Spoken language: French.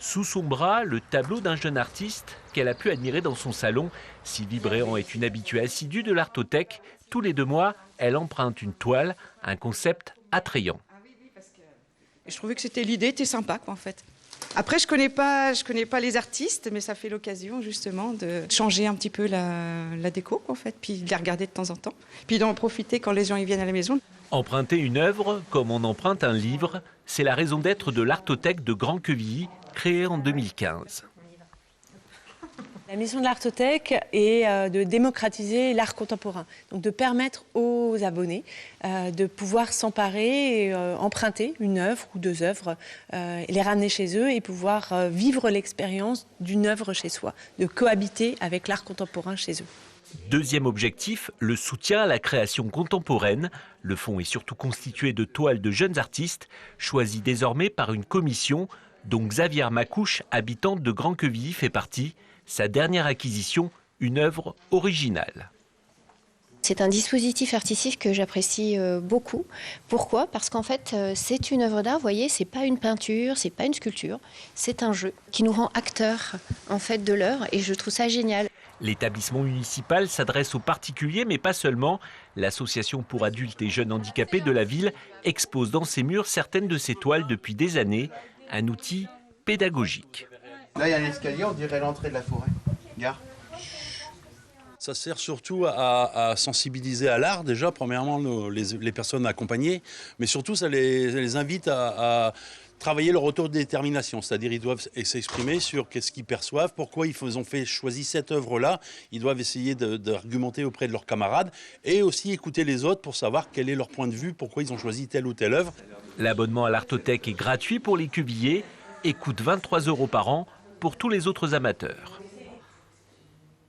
Sous son bras, le tableau d'un jeune artiste qu'elle a pu admirer dans son salon. Sylvie Bréant est une habituée assidue de l'Artothèque. Tous les 2 mois, elle emprunte une toile, un concept attrayant. Je trouvais que l'idée était sympa, quoi, en fait. Après, je connais pas les artistes, mais ça fait l'occasion justement de changer un petit peu la déco, quoi, en fait, puis de les regarder de temps en temps, puis d'en profiter quand les gens y viennent à la maison. Emprunter une œuvre comme on emprunte un livre, c'est la raison d'être de l'Artothèque de Grand-Quevilly, créée en 2015. La mission de l'Artothèque est de démocratiser l'art contemporain, donc de permettre aux abonnés de pouvoir s'emparer et emprunter une œuvre ou 2 œuvres, les ramener chez eux et pouvoir vivre l'expérience d'une œuvre chez soi, de cohabiter avec l'art contemporain chez eux. Deuxième objectif, le soutien à la création contemporaine. Le fonds est surtout constitué de toiles de jeunes artistes, choisis désormais par une commission dont Xavier Macouche, habitante de Grand-Quevilly, fait partie. Sa dernière acquisition, une œuvre originale. C'est un dispositif artistique que j'apprécie beaucoup. Pourquoi? Parce qu'en fait, c'est une œuvre d'art. Vous voyez, c'est pas une peinture, c'est pas une sculpture, c'est un jeu qui nous rend acteurs en fait de l'œuvre, et je trouve ça génial. L'établissement municipal s'adresse aux particuliers, mais pas seulement. L'association pour adultes et jeunes handicapés de la ville expose dans ses murs certaines de ses toiles depuis des années. Un outil pédagogique. Là, il y a un escalier, on dirait l'entrée de la forêt. Gare. Ça sert surtout à sensibiliser à l'art, déjà, premièrement, les personnes accompagnées, mais surtout, ça les invite à travailler leur autodétermination, c'est-à-dire ils doivent s'exprimer sur qu'est-ce qu'ils perçoivent, pourquoi ils ont choisi cette œuvre-là. Ils doivent essayer d'argumenter auprès de leurs camarades et aussi écouter les autres pour savoir quel est leur point de vue, pourquoi ils ont choisi telle ou telle œuvre. L'abonnement à l'Artothèque est gratuit pour les cuvilliers et coûte 23 € par an pour tous les autres amateurs.